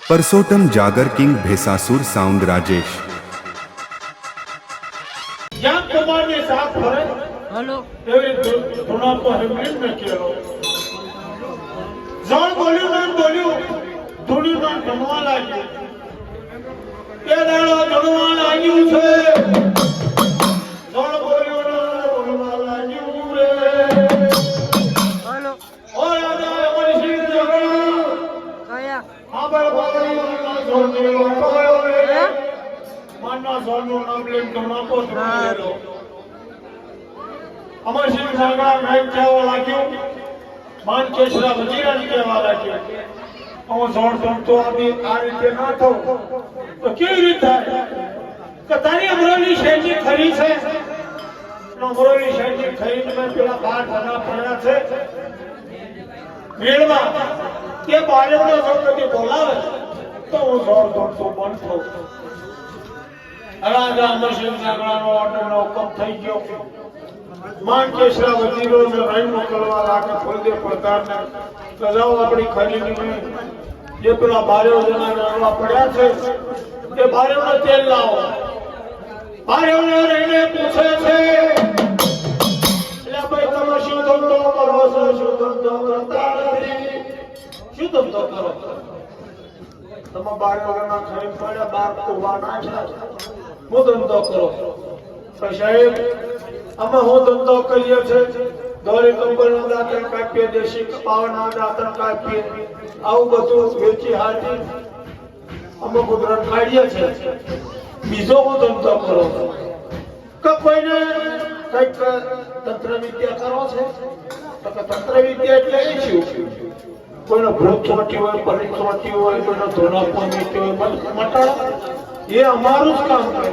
परसोत्तम जागर king भेसासुर sound Rajesh જ્યાં કુમારની સાથ ફરે हेलो એવી ધૂણા પર હેમલીન ને કેરો જણ બોલ્યું ધૂણીમાં ભણવા લાગ્યું એ દાડો ભણવા લાગ્યું છે જણ બોલ્યું ભણવા લાગ્યું રે हेलो ઓ રાજા અમારી સિંહ જગણા कया આબર બાબરી જોડે કયો રે માનના સોનું નામ લઈને ધૂણા પર ધૂણેલો અમર સિંહ જગણા મેં કહેવા લાગ્યું માન કેશરા વજીરાજી કહેવા લાગ્યું હું જોડ ધૂણતો આવી આ રીતે ના થવું તો કેવી રીત થાય કે તારી અમરોલી શૈલી ખરી છે અમરોલી શૈલી ખરીને મેં પેલા 12 જણા પડ્યા છે મેળમાં કે બાળકનો જો કદી બોલાવે તો હું જોડ ધૂણતો બંધ થઉં રાજા અમરસિંહ જગણાનો ઓર્ડરનો હુકમ થઈ ગયો માન કેશરા વજીરો ને રાઈ મોકલવા લાગે ફોલદે પડતાને તો જાઓ આપણી ખરીદીને જે પેલા 12 જણા નાવા પડ્યા છે એ 12 નો તેલ લાવો 12 ને રહીને પૂછે છે એટલે ભાઈ તમે શું ધંધો કરો છો શું ધંધો કરતા નથી શું ધંધો કરો તમે 12 જણા ખરીદ પડ્યા 12 ઉભા નાખ્યા હું ધંધો કરો તો સાહેબ અમે હું ધંધો કરીએ છે દોરી કંબળના દાંતણ કાપીએ દેશી કપાવના દાંતણ કાપીએ આવું બધું વેચી હારી અમે ગુજરાત કાઢીએ છે બીજો હું ધંધો કરો કે કોઈને કઈક તંત્ર વિદ્યા કરો છે તો કે તંત્ર વિદ્યા એટલે એ શું કોઈનો ભૂત ચોટી હોય પરી ચોટી હોય કોઈનો ધોનાપો નીકળ્યો હોય બધું મટાડો એ અમારું જ કામ કરે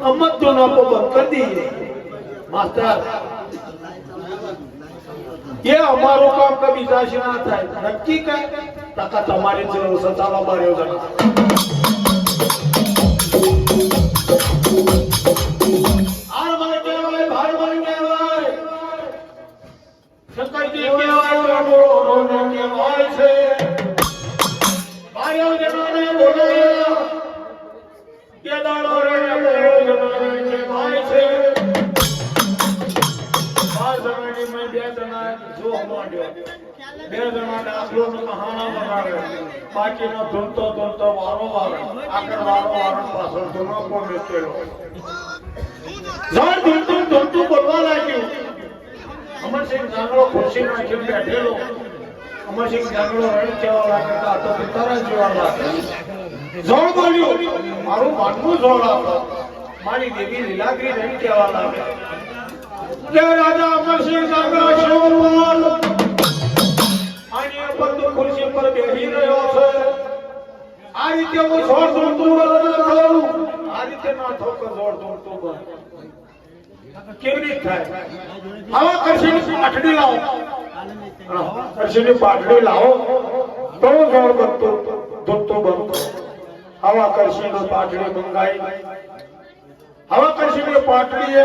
અમત ધોનાપો બંધ કરી દઈએ માસ્ટર ये हमारो काम कभी जाशी ना થાય નક્કી કઈ ટકા તમારી જરૂર છે ચાલો બાર યોજના આર મારે કહેવાય ભાર મારે કહેવાય શંકરજી કહેવાય મોરો ને કહેવાય છે બાર યોજનાને બોલાયા કે દાડો રે યોજનાને કહેવાય છે બે જણા દાખલો કહાણા બનાવે બાકીનો ધૂમતો વારો આગળ વારો પાછળ ધૂનો પણ મેચેલો જણ ધૂમતું બોલવા લાગ્યું અમરસિંહ જાંગડો ખુરશી નાખીને બેઠેલો અમરસિંહ જાંગડો રડી કહેવા લાગે કે આ તો પિતારા જેવા લાગે જણ બોલ્યું મારું માનવું જોડ આપો મારી દેવી લીલાગરી રડી કહેવા લાગે કે રાજા અમરસિંહ જાંગડો શું બોલ આની પર તો ખુરશી પર બેહી રહ્યો છે આ રીતે હું જોર ધૂમતું કરું આ રીતે ના ઠોકર જોર ધૂમતું કરું કેવી રીતે થાય આવા કરશીની પાટડી લાવો કરશીની પાટડી લાવો તો જોર ધૂમતું બંધ આવા કરશીની પાટડી મંગાઈ આવા કરશીની પાટડીએ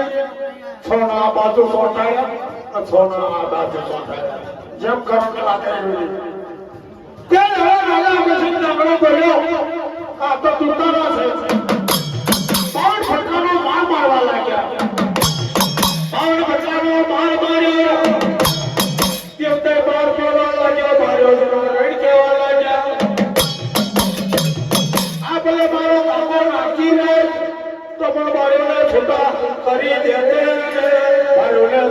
છોના આ બાજુ ચોટાડ્યા છોના આ બાજુ ચોટાડ્યા જેમ કરંટ લાગે તે રાજા અમરસિંહ જાંગડો બોલ્યો આ તો તુતારા છે પાવન ફટકાનો માર મારવા લાગ્યા પાવન ફટકાનો માર માર્યો તે બાર બોલવા લાગ્યો માર્યો રડ કહેવા લાગ્યા આ ભલે મારો કામો નાખી રે તો પણ બારીઓને છૂટા કરી દેતે બારીઓને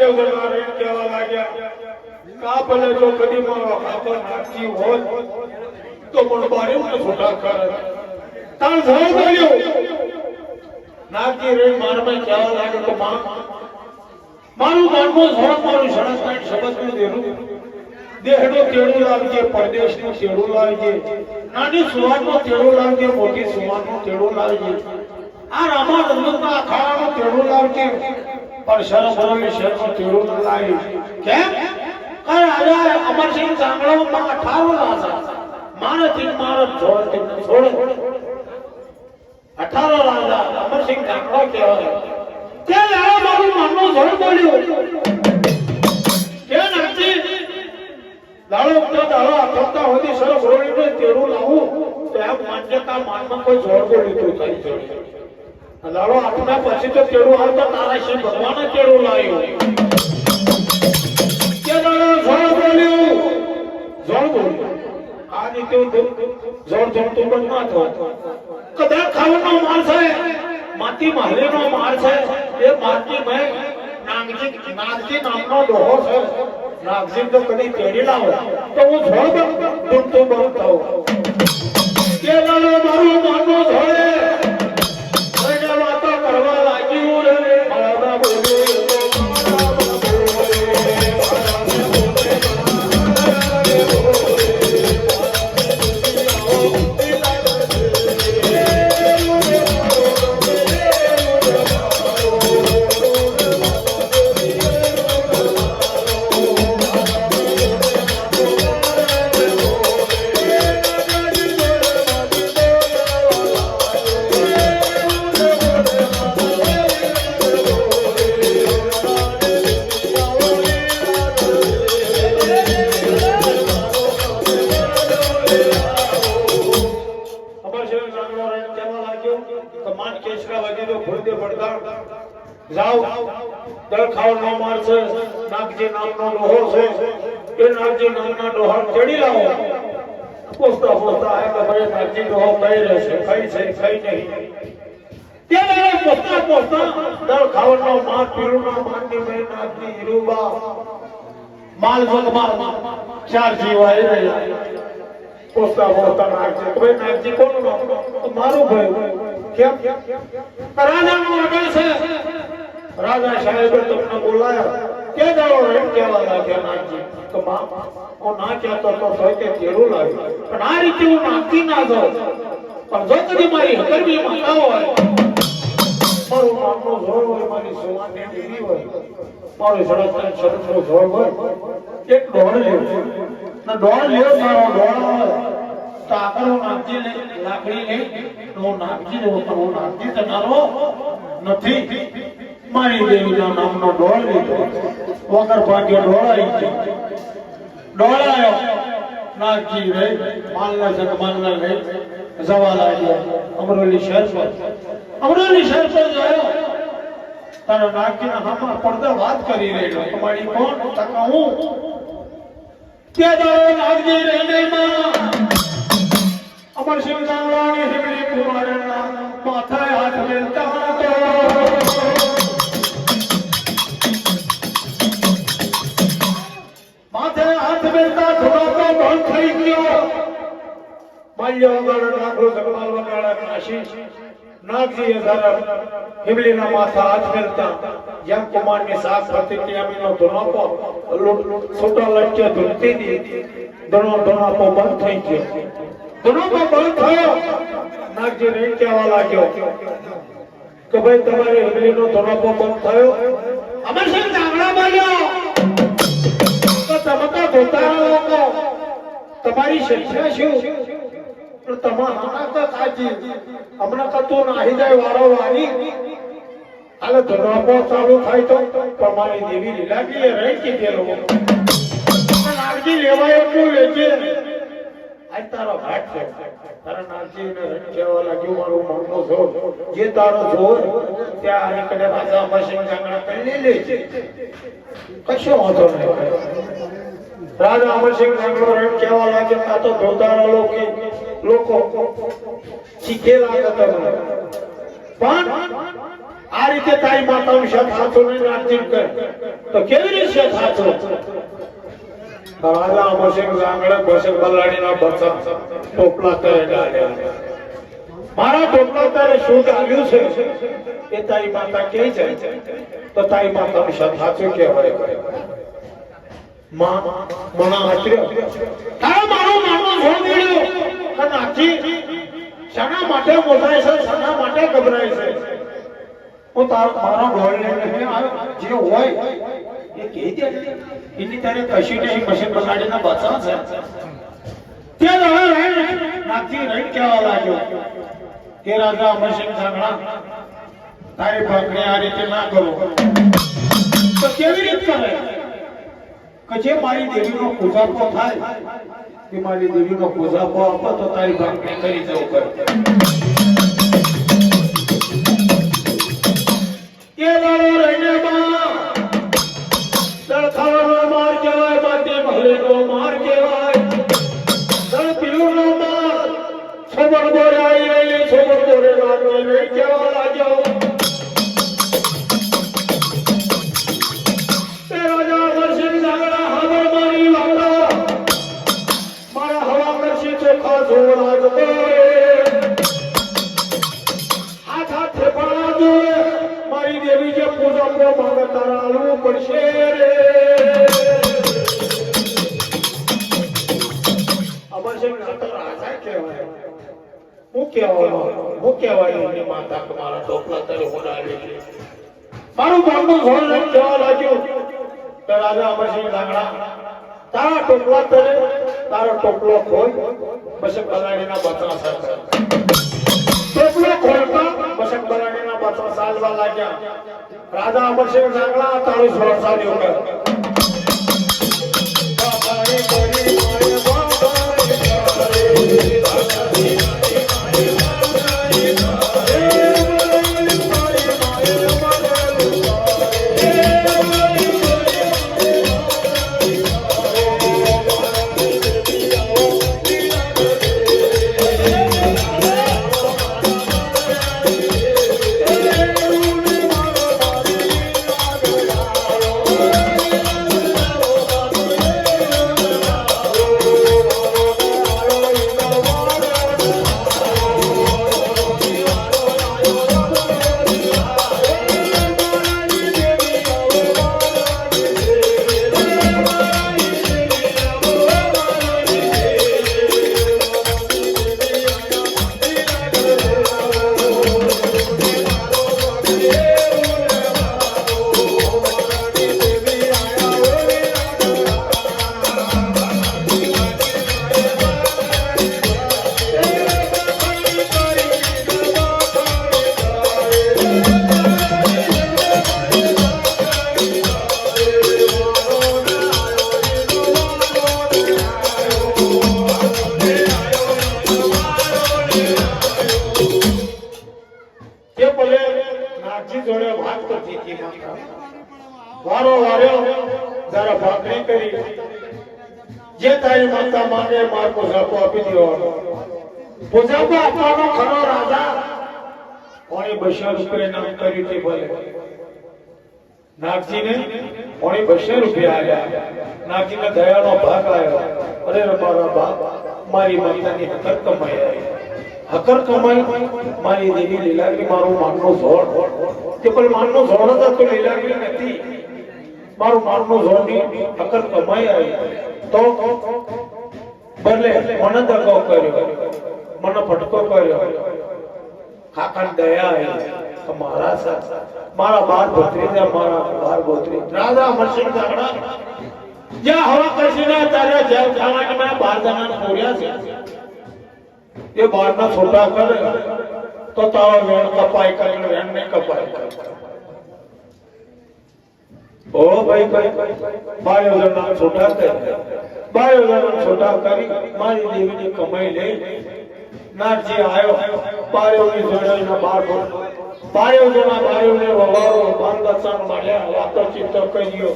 દેવ જણા રેણ કહેવા લાગ્યા કા ભલે જો કદી મારો ખાતો નાખી હોત તો પણ બારે મને છૂટા કરે તાર જવાબ આવ્યો નાખી રેણ મારમાં કહેવા લાગે તો મારું માનવું થોડું મારું સણસણ શબ્દનું દેરું દેહનો તેડું લાવજે પરદેશનું તેડું લાવજે નાની સુવાનનું તેડું લાવજે મોટી સુવાનનું તેડું લાવજે આ રામા રંગના અખાડાનું તેડું લાવજે પણ શરમ ભરેલી શહેરનું તેડું ન લાવી કેમ કારણ આજે અમરસિંહ સાંગળામાં 18 રાજા મારે તીન મારો છોડ 18 રાજા અમરસિંહ સાંગળા કહેવાય કે લાવો મારું મનનું જોડ બોલ્યું કે નથી લાડો તો દાડો આખતા હોતી સરસ રોડીને તેડું લાવું તો એમ માન્યતા માનમાં કોઈ જોડ બોલ્યું થઈ જોડે લાડો આઠના પછી તો તેડું આવતો તારા શ્રી ભગવાને તેડું લાવ્યું કે દાડો જોડ બોલ્યું આ રીતે જોડ તો બંધ ના થયો કદાચ ખાવાનો માલ છે માતી મહલેનો માલ છે એ માતી મેં નાગજી નામનો ડોહો છે નાગજી તો કદી તેડી લાવો તો હું જોડ તો બંધ થાઉં કે દાડો મારું માનવું જોડે એને વાતો કરવા લાગ્યું રે મારા બોલે નાગજી નામનો ડોહો છે એ નાગજી નામના ડોહા ચડી લાવો પોસ્તા પોસ્તા આ કે ભાઈ નાગજી ડોહો કઈ રહેશે કઈ છે કઈ નહીં ત્યારે પોસ્તા પોસ્તા દળ ખાવાનો માર પીરુનો માનની મે નાગજી હીરુબા માલ જગમાલ ચાર જીવાય રહ્યા પોસ્તા પોસ્તા નાગજી ભાઈ નાગજી કોનું નામ મારું ભાઈ કેમ રાજાનો આગળ છે રાજા સાહેબે તમને બોલાયા કે દાડો રેમ કહેવા લાગ્યા નાગજી તો માં હું ના કહેતો તો તોય તે તેડું લાવ્યું પણ આ રીતે હું નાખી ના જાઉં પણ જો કદી મારી હકરમી માતા હોય મારું નામનો જોર હોય મારી સુવાનની દેવી હોય મારું સડક શરતનો જોર હોય એક દોડ લેવું ના દોડ લેવો મારો દોડ હોય તો આગળ હું નાગજી લાકડી લઈ હું નાગજી હું નાગજી તનારો નથી મારી દેવીના નામનો ડોળ લીધો વગર ભાગ્ય ડોળાયો નાગજી રે માલના જગમાલના રે જવા લાગ્યા અમરોલી શહેર પર જોયો તારા નાગજીના હામાં પડદા વાત કરી રહ્યો તમારી કોણ તકા હું કે દાડો નાગજી રહીને માં અમરસિંહ સાંગળાની હિમલી કુમારના માથાએ હાથ મેલતા હતો નાગજીએ ધારા હિમલીના માથા હાથ ફેરતા જેમ કુમારની સાથ હતી તેમીનો ધોનાપો છોટા લટકે ધૂલતી હતી ધોનાપો બંધ થઈ ગયો ધોનાપો બંધ થયો નાગજી રેણ કહેવા લાગ્યો કે ભાઈ તમારે હિમલીનો ધોનાપો બંધ થયો અમરસિંહ સાંગળા બોલ્યો તો તમકા ધોતારા લોકો તમારી સંખ્યા શું તમારા કાજી હમણાં કતું નાહી જાય વાળો વાળી હાલે ધોનાપો ચાલુ થાય તો તમારી દેવી લીલાજી રહી કીધેલો નાગજી લેવાય એટલું લેજે આજ તારો ઘાટ છે તારા નાગજીને રણ કહેવા લાગ્યું મારું મનનો જોર જે તારો જોર ત્યાં આની કડે રાજા અમરસિંહ સાંગળા કરી લેજે કશો વાંધો નહીં રાજા અમરસિંહ સાંગળો રણ કહેવા લાગ્યા આ તો ધોતારા લોકો શીખેલા હતા પણ આ રીતે તારી માતાનું શબ્દ સાચો નહીં નાગજી કર તો કેવી રીતે થાતો રાજા અમરસિંહ જાંગડે બસક બલાડીના બચા ટોપલા કરે ડાળ્યા મારા ટોપલા તારે શું આવ્યું છે એ તારી માતા કહે છે તો તારી માતા વિશે સાચું કહેવાય માં મણા આત્ર્યો તારો મારો માનો છોડ્યો અને આખી શાના માટે મોટાય છે શાના માટે ગભરાય છે હું તારો મારો ગોળ લઈને આવ્યો જે હોય એ કહી દે એની તારે કશી નહીં મશીન બગાડીના બચાવ છે ત્યાં હવે નાખી રહી કહેવા લાગ્યો કે રાજા અમરસિંહ જાંગડા તારી ભાગને આ રીતે ના કરો તો કેવી રીતે કરે કે જે મારી દેવીનો પૂજાપો થાય કે મારી દેવીનો પૂજાપો આપો તો તારી ભાગને કરી જવું કરે કે દાડો રહીને બા દળ ખાવાનો માર કહેવાય બાતે ભલેનો માર કહેવાય દળ પીલુનો માર છોબર દોરે આવી રહી છોબર દોરે લાગી રહી કહેવા લાગ્યો તે રાજા અમરસિંહ જાંગડા હવા મારી વાળા મારા હવા કરશી ચોખા જોડા જતો હાથ હાથ ફેફડા જોડે મારી દેવી જે પૂજા કો માંગે તારા આલવું પડશે રે અમરસિંહ જાંગડા રાજા કહેવાય હું કહેવાય એની માતા કે મારા ટોપલા તરે ઉડાવી છે મારું ગામનું ઘોડ લઈને કહેવા લાગ્યો કે રાજા અમરસિંહ જાંગડા તારા ટોપલા તરે તારો ટોપલો ખોલ બસક બલાડીના બચા સાથે ટોપલો ખોલતા બસક બલાડીના બચા સાલવા લાગ્યા રાજા અમરસિંહ જાંગડા તાળી છોડસાડ્યો કે વારો વાર્યો જરા ભાખરી કરી જે તારી માતા માંગે માર પૂજાપો આપી દેવાનો પૂજાપો આપવાનો ખરો રાજા કોણે 200 રૂપિયા નામ કર્યું તે ભલે નાગજીને કોણે 200 રૂપિયા આલ્યા નાગજીને દયાનો ભાગ આવ્યો અરે મારા બાપ મારી માતાની હકર કમાઈ આવી હકર કમાઈ મારી દેવી લીલાગી મારું માનનો ઝોડ કે પણ માનનો ઝોડ જ તો લીલાગી નથી મારું માનનો ઝોડની હકર કમાઈ આવી તો બદલે મને દગો કર્યો મને ફટકો કર્યો કાકાને દયા આવી તો મારા સાથ મારા બાર ભત્રીજા મારા બાર ભત્રી રાજા અમરસિંહ જાંગડા જ્યાં હવા કસીના તારે જેલ ખાવાને મેં 12 જણાને પૂર્યા છે એ 12 ના છોટા કરે તો તારો વેણ કપાય કરીને વેણ નહીં કપાય ઓ ભાઈ 12 જણા છોટા કરે 12 જણા છોટા કરી મારી દેવીની કમાઈ લઈ નાથજી આવ્યો 12 ની જોડાઈના 12 જણા 12 ને વવારો બાંધસાન મળ્યા વાતો ચિત્તો કર્યો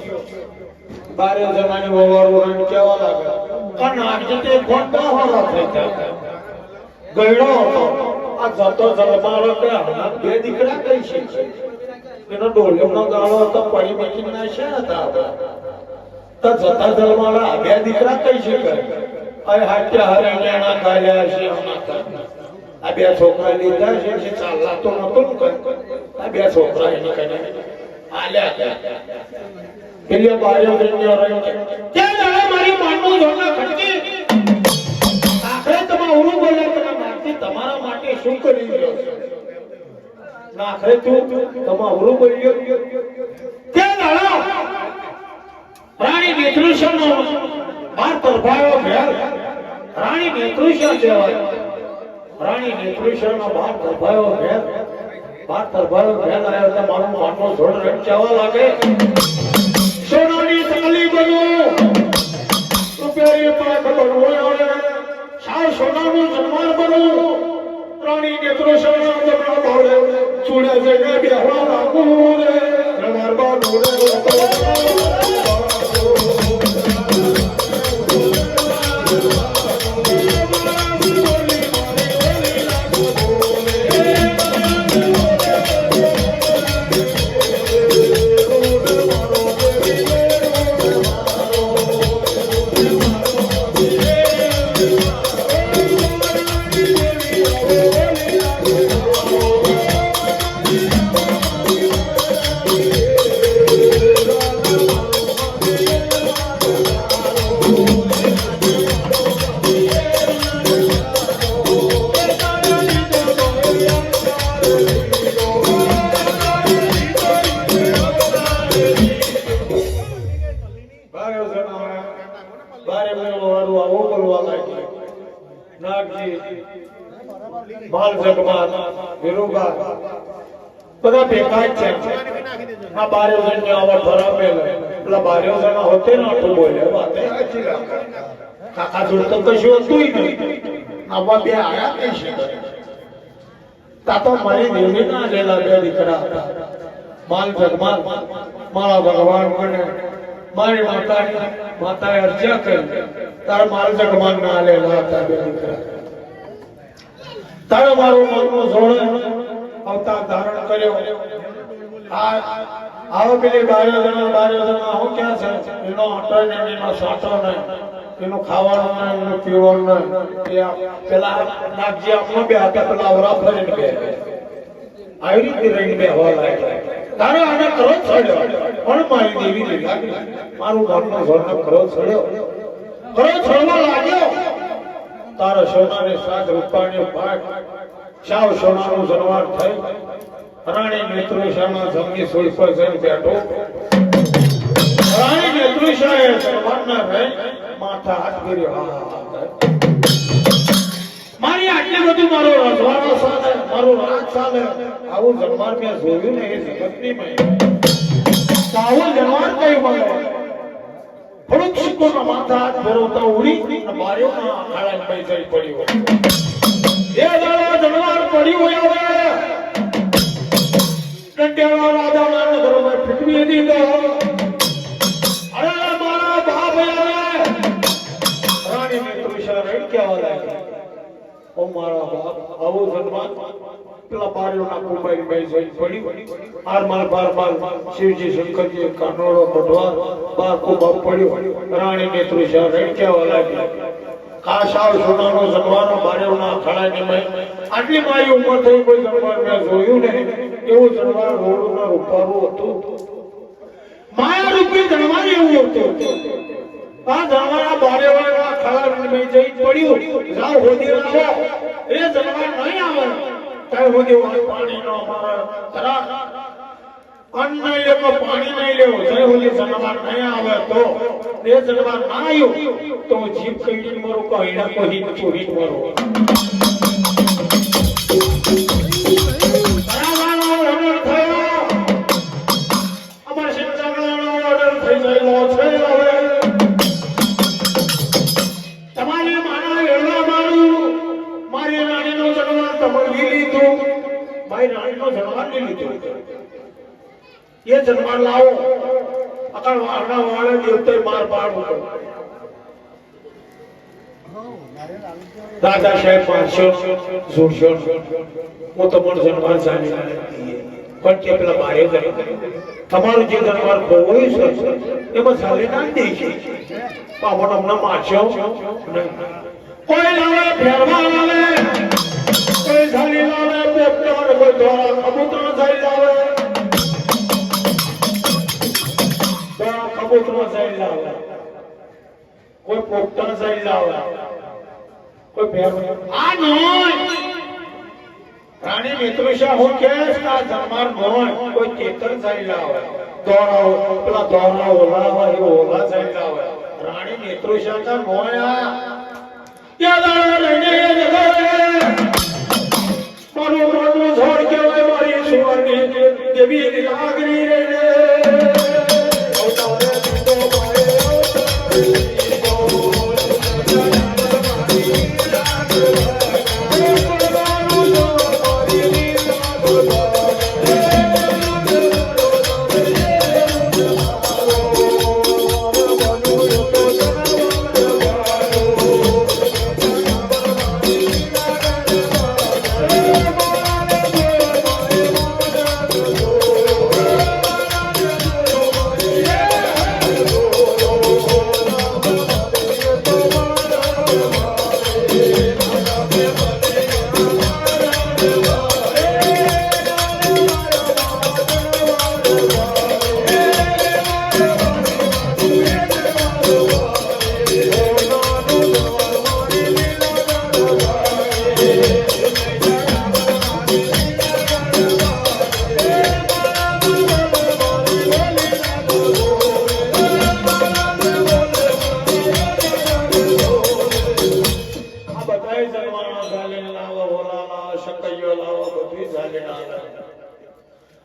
12 જણાની વવારો રન કેવા લાગે પણ આજે તે ખોટા હોરા થઈ ગયા ગયડો આ જતો જલમાળો કે બે દીકરા કઈ છે એનો ડોલિયોનો ગાળો હતો પડી મેકીને નાખ્યા હતા તો જતા જલમાળા આ બે દીકરા કઈ શકે અરે હાટ્યા હરિયાણા કાઢ્યા છે આ બે છોકરા લીધા છે જે ચાલતો નતો આ બે છોકરા એની કને આલ્યા પેલી બારે ઉડીને રહી ત્યાં દાડા મારી માનનું જોના ખટકી આખરે તમે ઓરું બોલ્યા તમે મારતી તમારા માટે શું કરી રહ્યો છો ના આખરે તું તમે ઓરું બોલ્યો ત્યાં દાડા રાણી નેત્રુષાનો બાર તરફાયો ઘેર રાણી નેત્રુષા કહેવાય રાણી નેત્રુષાનો બાર તરફાયો ઘેર બાર તરફાયો ઘેર આવ્યો એટલે મારું માનનો જોડ રચાવા લાગે સોનાની તકલી બનો રૂપિયાની પાંખ બનવો આવે સાવ સોનાનું જન્માર બનો રાણી નેત્રુષાનો જમણા ભાવે ચૂડે જઈને બેહવા લાગુ રે જન્માર બાનો રે બધા ભેગા જ છે આ બારે જણને આવા ઠરાવેલ પેલા બારે જણા હોતે ને આટલું બોલે વાતે કાકા જોડે તો કશું હતું નહીં આવા બે આયા કઈ છે તા તો મારી દેવી ના લેલા બે દીકરા હતા માલ જગમાલ મારા ભગવાન મને મારી માતાએ અરજા કરી તારા માલ જગમાલ ના લેલા હતા બે દીકરા તારા મારું મનનું જોડે અવતાર ધારણ કર્યો આવો પેલી બારે જણા હું ક્યાં છે એનો અટો નહીં એનો સાટો નહીં એનું ખાવાનું નહીં એનું પીવાનું નહીં પેલા નાગજી આપણો બે આપ્યા પેલા અવરા ફરીને બે આવી રીતે રહીને બે હવા લાગ્યા તારે આને કરો છોડ્યો પણ મારી દેવી ને લાગી મારું મનનો ઘરનો કરો છોડ્યો કરો છોડવા લાગ્યો તારા સોનાની સાત રૂપાની પાક સાવ સોનાનું જનવાર થઈ રાણી નેત્રુષાના જમની સુઈ પર જઈને બેઠો રાણી નેત્રુષાએ જનવારના રહી માથા હાથ કર્યો મારી આટલી બધું મારો રજવાડો ચાલે મારું રાજ ચાલે આવું જનવાર મેં જોયું ને એ જગતની મેં આવું જનવાર કઈ મળે થોડુંક શીખોના માથા હાથ ફેરવતા ઉડી બારીઓના અખાડા પૈ જઈ પડ્યો એ દાડા જનવાર પડી હોય હવે કંટેલા રાજાના નગરમાં ફીટવી દીધો અરે મારા બાપ આવે રાણી નેત્રુષા રહી કેવા લાગે ઓ મારા બાપ આવો જન્મા પેલા બારીઓના કુંભાઈ પૈ જઈ પડ્યું આરમાલ બારમાલ શિવજી શંકરજી કાનોડો કઢવા બાર કુંભાવ પડ્યો રાણી નેત્રુષા રહી કેવા લાગે કાશાવ સોનાનો જમવાનો બારેવના ખડાની મેં આટલી મારી ઉંમર થઈ કોઈ જમવાર મેં જોયું ને એવું જમવાર રોડના રૂપારું હતું માયા રૂપી જમવાર એવું હતું આ જમવાના બારેવના ખડાની મેં જઈ પડ્યું જાવ હોદી આવો એ જમવાર નહીં આવે કઈ હોદી પાણીનો અમારા તરાક અન્ન લેવો પાણી નહીં લેવો જય હોલી જનવાર નહીં આવે તો એ જનવાર ના આવ્યો તો જીભ કઈડી મરો કઈડા કોઈ ચોરી મરો બરાબરનો ઓર્ડર થયો અમાર શિક્ષકનો ઓર્ડર થઈ ગયેલો છે હવે તમારી માના એળવા મારું મારી રાણીનો જનવાર તમે લીધું મારી રાણીનો જનવાર લીધું ये जन्मार लाओ अकड़ वारना वाले देवते मार पाड़ ऊपर दादा साहेब 500 वो तो मोर जन्मार जाने પણ કે પેલા બારે તમારું જે દરબાર હોય છે એમાં ચાલી ના દે છે પાવન હમણાં મારશો કોઈ લાવે ફેરવા લાવે કોઈ ચાલી લાવે પોપટાર કોઈ દ્વારા કબૂતર ચાલી લાવે દ્વારા કબૂતર ચાલી લાવે કોઈ પોપટા ચાલી લાવે કોઈ ફેરવા આ નહીં રાણી મિત્રુષા હું કે આ દરબાર મોય કોઈ ચેતર ચાલી લાવે દોરાઓ પેલા દોરા ઓલા હોય ઓલા ચાલી લાવે રાણી મિત્રુષા કા મોયા યાદ રહીને મારું મારું છોડ કે મારી સુવર્ણી દેવી લાગણી રે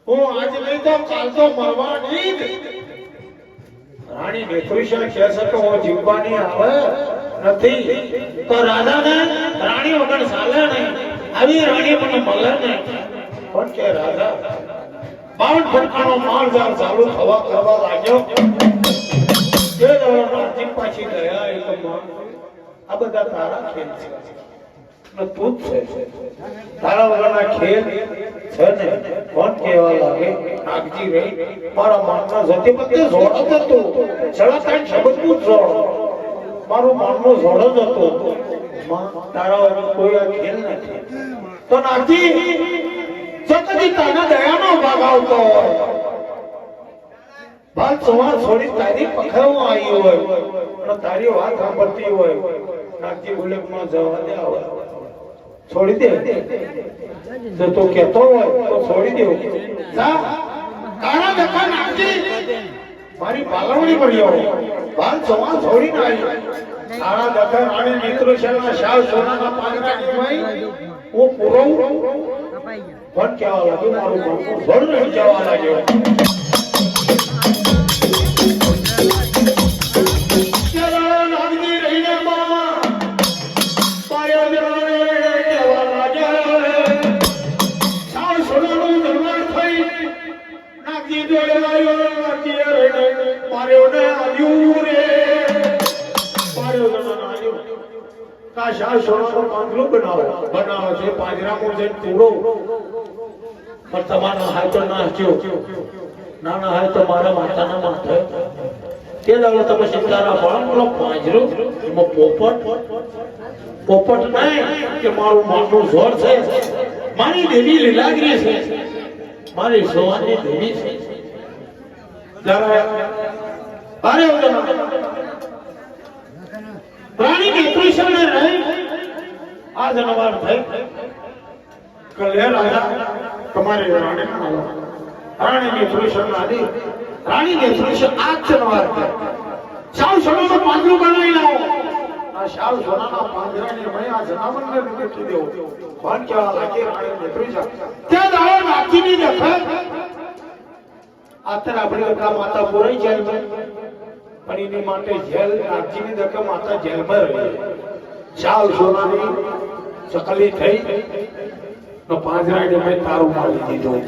હું આજ નહીં તો કાલ તો મરવાની જ રાણી મિત્રુષા કહે છે કે હું જીવવાની આવે નથી તો રાધાને રાણી વગર ચાલે નહીં આવી રાણી મને મળે નહીં પણ કે રાધા 52 ફટકાનો મારજાર ચાલુ થવા કરવા લાગ્યો એ દરવાના પાછી ગયા એક આ બધા તારા ખેલ છે તું જ છે તારા વગરના ખેલ છે ને કોણ કહેવા લાગે નાગજી રહી મારા મનમાં જતી બધે જોડ જ હતું છેલ્લા કાંઈ શબ્દ નું જોડ મારું મનનું જોડ જ હતું તારા વગર કોઈ આ ખેલ નથી તો નાગજી જો કદી તારા દયાનો ભાગ આવતો હોય બાદ સવાર છોડી તારી પખાવું આવી હોય અને તારી વાત સાંભળતી હોય નાગજી બોલે માં જવા દે આવે છોડી દે જો તો કહેતો હોય તો છોડી દેવો જા કાળા ધક્કા નાખી મારી પાલવણી પડ્યો બાલ સવાર છોડી ના આવી કાળા ધક્કા રાણી મિત્રુષાના શાવ સોનાના પાંજરાની ભાઈ હું પૂરો પણ કહેવા લાગ્યો મારું મનનું જોડ નહીં જવા લાગ્યો બનાવો છે પાંજરામાં જઈને પૂરો પણ તમારા હાથ તો નાખ્યો નાના હાથ તો મારા માતાના માથે તે દાડો તમે સિતારા પણ પાંજરો એમાં પોપટ નહીં કે મારું મનનું જોર છે મારી દેવી લીલાગરી છે મારી સોવાની દેવી છે જરા અરે રાણી મિત્રુષાને રહી આ જનવાર થઈ કલે રાજા તમારી રાણી મિત્રુષાના આદિ રાણી મિત્રુષા આ જનવાર થઈ શાવ સોનાનું પાંજરું બનાવી લાવો આ શાવ સોનાના પાંજરાની મેં આ જનાવરને મૂકી દેવો કોણ કહેવા લાગે રાણી મિત્રુષા ત્યાં દાડો નાખીની દેખે આતર આપણી લગા માતા બોરાઈ જાય પણ એની માટે જેલ નાગજીની દકે માતા જેલમાં રહી શાવ સોનાની ચકલી થઈ તો પાંજરાને મેં તારું મારી દીધું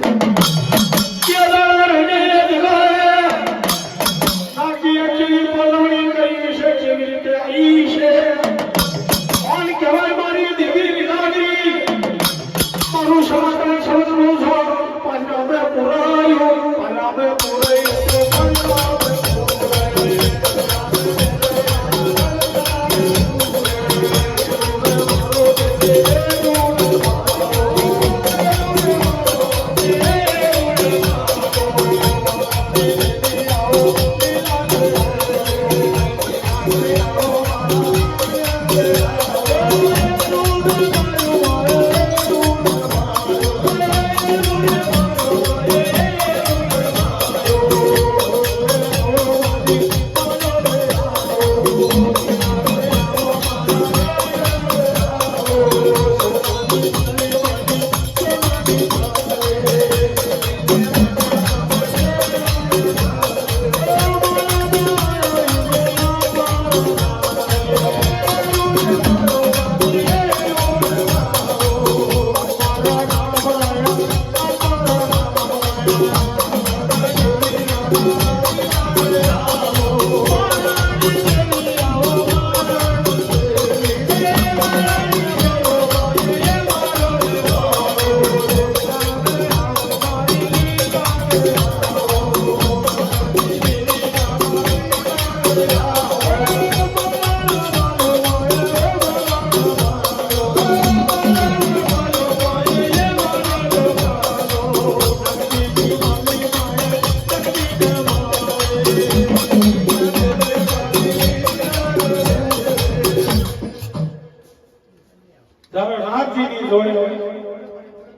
જ્યારે નાથજીની જોડે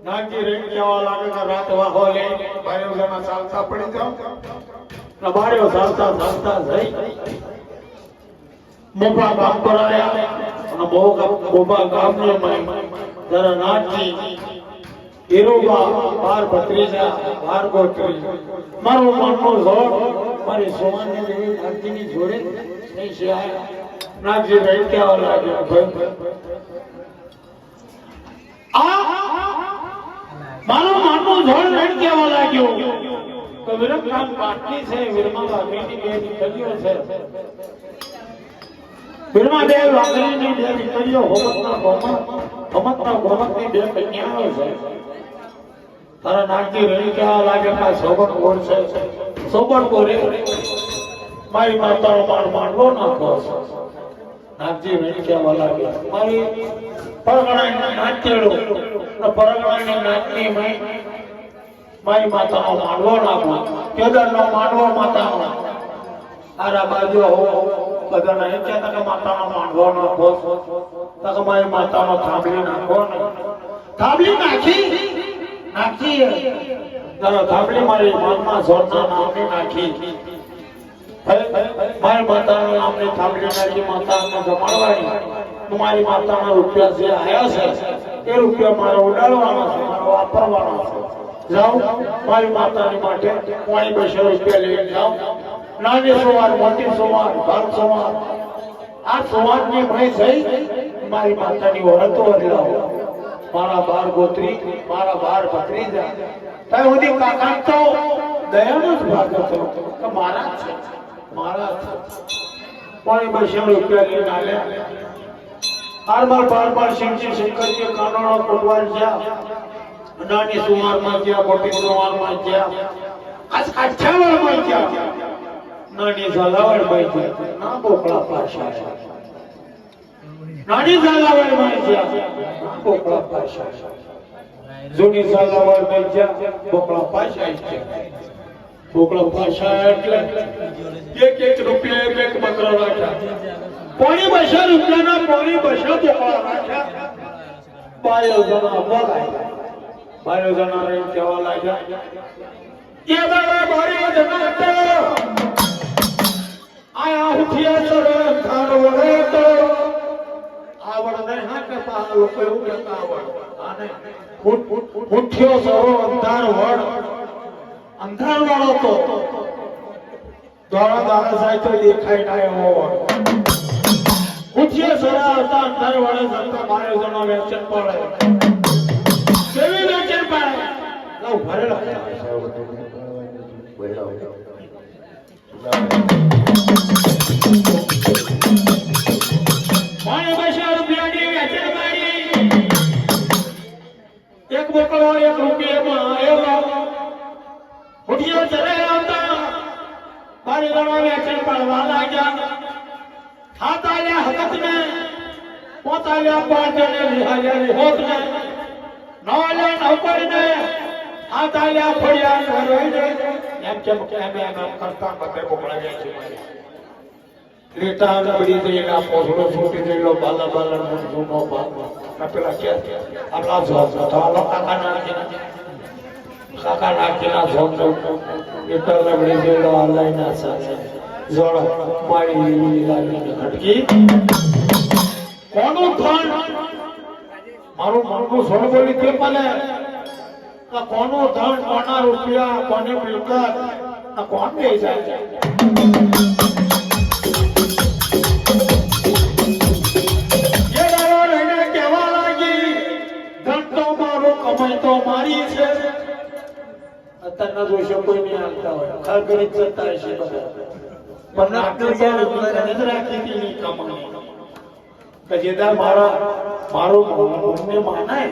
નાથજી રેણ કહેવા લાગે કે રાત વાહો લે ભાઈઓ જણા ચાલતા પડી જાઓ ને બાળ્યો ચાલતા ચાલતા જઈ મોભા ગામ પર આવ્યા અને મોભા ગામની જ્યારે નાથજી હીરોબા બાર ભત્રીજા બાર ગોત્રી મારું મનનું જોડ મારી સોમાન્ય દેવી નાથજીની જોડે નહીં છે નાથજી રેણ કહેવા લાગ્યો ભાઈ મારું માનવું જોડ રેણ કહેવા લાગ્યો તો વિરમ કામ બાકી છે વિરમા બાપીની બે દીકરીઓ છે વિરમા દેવ વાઘરીની બે દીકરીઓ હોમતના ગોમતની બે કન્યાઓ છે તારા નાગજી રેણ કહેવા લાગે કે સોબણ ગોળ છે સોબણ ગોરે મારી માતાનો માર માંડવો નાખો નાગજી રેણ કહેવા લાગે મારી પરગણાની નાચેડો પરગણાની નાચની મારી માતાનો માંડવો નાખો કેદારનો માંડવો માતાનો આરા બાજુ હો બધાને એમ કહેતા કે માતાનો માંડવો નાખો તો મારી માતાનો થાંભલી નાખો ને થાંભલી નાખી થાંભલી મારી મનમાં જોરના નામની નાખી મારી માતાના નામની થાંભલી નાખી માતાને જમાડવાની મારી માતાના રૂપિયા જે આવ્યા છે એ રૂપિયા મારે ઉડાડવાના છે મારે વાપરવાના છે જાઓ મારી માતાની માટે 200 રૂપિયા લઈને જાઓ નાની સવાર મોટી સવાર બાર સવાર આ સવારની ભાઈ જઈ મારી માતાની ઓળખ વરલાવો મારા બાર ગોત્રી મારા બાર ભત્રીજા ત્યાં સુધી કાકા તો દયાનો જ ભાગ હતો કે મારા છે 200 રૂપિયા લઈને આવ્યા આરબાર બારબાર શિવજી શંકરજી કાનોડા કોટવાલ ગયા નાની સુમારમાં ગયા મોટી સુમારમાં ગયા આજ કાઠિયાવાડમાં ગયા નાની ઝાલાવાડમાં ગયા ના બોકળા પાછા નાની ઝાલાવાડમાં ગયા ના બોકળા પાછા જૂની ઝાલાવાડમાં ગયા બોકળા પાછા બોકળા પાછા એટલે એક રૂપિયા એક બકરા રાખ્યા 200 રૂપિયાના 200 બોકળા રાખ્યા બાયો જણા બોલાય બાયો જણા રેણ કહેવા લાગ્યા કે બાબા બાયો જણા તો આયા ઉઠિયા સરે થાર વડે તો આવડ નહીં હા કે પા લોકો એવું કહેતા આવડ આને ઉઠ્યો સરો અંધાર વડ અંધાર વાળો તો દોડા દાડા જાય તો દેખાય ના એવો ઉઠ્યો સરા હતા અંધાર વાળે જતા બાયો જણા વેચન પડે કેવી વેચન પડે લાવ ભરેલા એક બોકડો 1 રૂપિયામાં એવો ઉઠ્યો ચરે આવતા બારી ગણો વેચન પડવા લાગ્યા હાથ આલ્યા હકત ને પોતાલ્યા પાટને વિહાર્યા હોત ને નવાલ્યા નૌકર ને હાથ આલ્યા ફળિયા હરોઈ ને એમ કેમ કરતા બધે બોકડા વેચી લેટા નબળી દેના પોસડો છોટી દેલો બાલા બાલા જૂનો બાપ પેલા કે આપણા જોબ થાલો કાકા નાખીના જોબ લેટા નબળી દેલો આલાઈના સાથે જોડ મારી લાગી હટકી કોનું ધન મારું મનનું સોળ બોલી તે મને કોનું ધન કોના રૂપિયા કોને મિલકત કોણ દે જાય અત્યારે એના જોશે કોઈ નહીં આવતા હોય ખાર કરી જ જતા હશે બધા પણ આટલું જ રાખી હતી નહીં કમાણી કે જેદાર મારું મને માનાય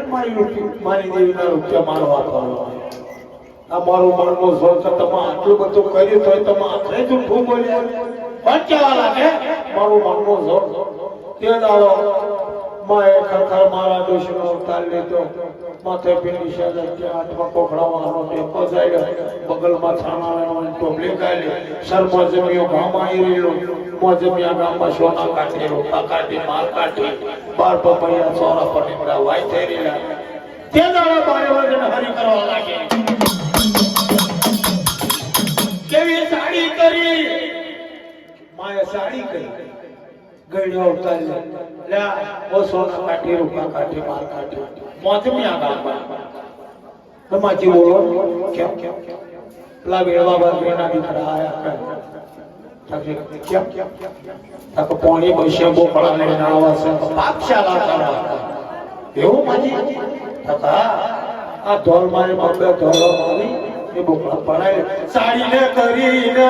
મારી દેવીના રૂપિયા મારો વાપરવાનો આ મારું મનનો જોર કે તમે આટલું બધું કર્યું તો તમે આખરે જૂઠું બોલ્યા પણ કેવા લાગે મારું મનનો જોર તે દાડો માએ ખરખર મારા દોષનો અવતાર લીધો માથે પીડી શાદ કે હાથમાં કોખડાવાનો ટેકો જાય બગલમાં છાણાનો ટોપલી કાઢી શર્મા જમીઓ ગામમાં આવી રહ્યો મોજમિયા ગામમાં સોના કાઢી રોકા કાઢી માલ કાઢી બાર પપૈયા સોરા પડીંગડા વાય થઈ રહ્યા તે દાડો બારે વજન હરી કરવા લાગે કેવી સાડી કરી માએ સાડી કરી ગળ્યો અવતાર લે ઓ સોના કાઢી રૂપા કાઢી માલ કાઢી મોજમિયા ગામમાં તમાચી બોલો કેમ પેલા વેળવા બાજુના દીકરા આયા કેમ પાણી બસે બોકડા લઈને આવશે પાકશાલા કરા એવું માજી આ ધોલ મારી બબે ધોલો મારી એ બોકડા પડાય સાડીને કરીને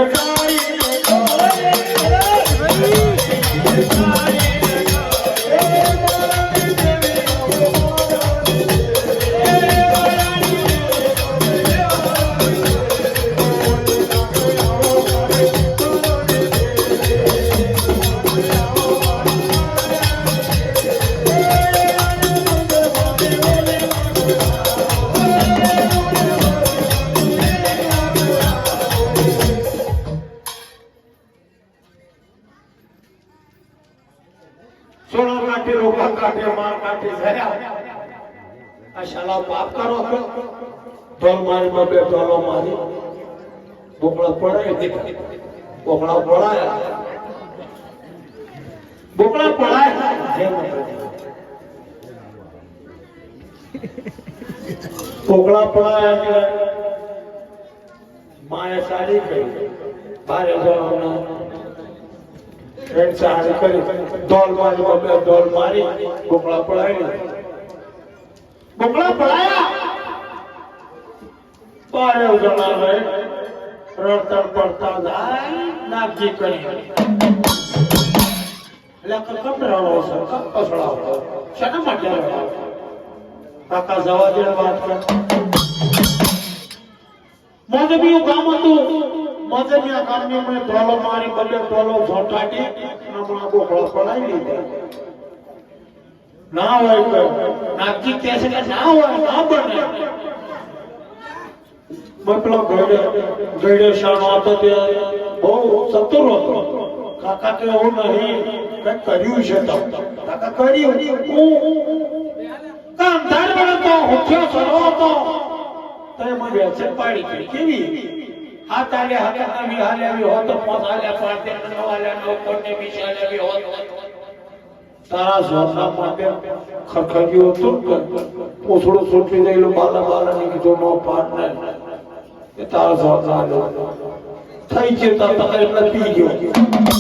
શાલા પાપ કરો ધોલ મારી બબે ધોલો મારી બોકડા પડાય બોકડા પડાય બોકડા પડાય બોકડા પડાય એટલે માએ સાડી કરી બારે ધોળના સાડી કરી ધોલ મારી બબે ધોલ મારી બોકડા પડાય બોકડા પડાયા બારે જણા રહે રડતર પડતા જાય નાગજી કરી એટલે કપ રડો છે કપ પસડાવો શેના માટે રડો કાકા જવા દે વાત કર મોજબીયું ગામ હતું મોજબીયા ગામની મેં ધોલો મારી બલે ધોલો ઝોટાડી હમણાં બોકડા પડાઈ લીધા ના હોય તો નાગજી કહે છે કે ના હોય ના બને મતલબ ગયડે શાનો હતો તે બહુ સતુર હતો કાકા કે એવું નહીં કઈ કર્યું છે તો કાકા કર્યું કામ ધાર તો હુખ્યો સરો હતો તો એમાં વેચે પાડી ગઈ કેવી હાથ આલે હાથે નવી હાલે આવી હોત પોત હાલે પાડતે નવાલે નો કોને વિશાલે આવી હોત તારા જોરના માટે ખરખર્યું હતું ઓછડું છૂટી ગયેલું બાલા ની કીધું નો પાર્ટનર એ તારા જોરના થઈ ગયું તા તકલીફ નથી ગયો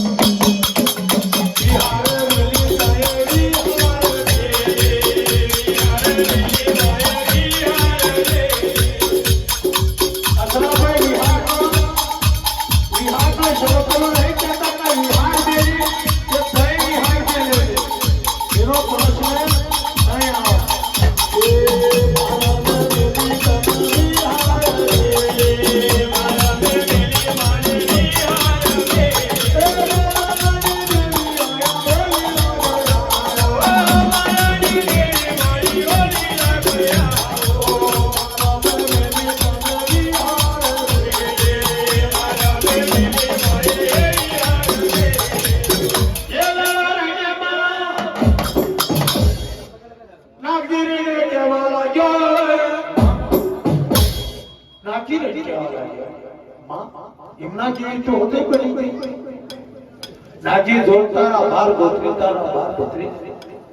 નાજી જોતારા બાર ગોત્રી તારા બાર ગોત્રી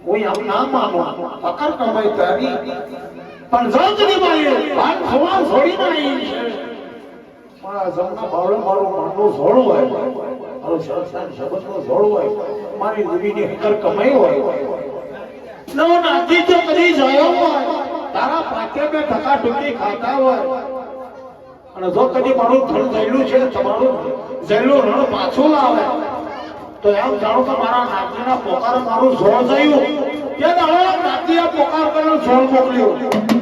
કોઈ આમ ના માનો પકડ કમાઈ તારી પણ જોતની મારી વાત ખોવા છોડી મારી છે મારા જમના બાવળે મારું મનનું ઝોળું હોય મારું સરસાન શબ્દનું ઝોળું હોય મારી દેવીની હકર કમાઈ હોય નો નાજી તો કદી જોયો હોય તારા પાકે બે ધક્કા ટુકી ખાતા હોય અને જો કદી મારું ધન જયેલું છે તમારું જયેલું રણ પાછું લાવે તો એમ જાણો કે મારા નાતીના પોકાર મારું જોર જયું તે દાડો નાતીએ પોકાર કર્યો જોર મોકલ્યો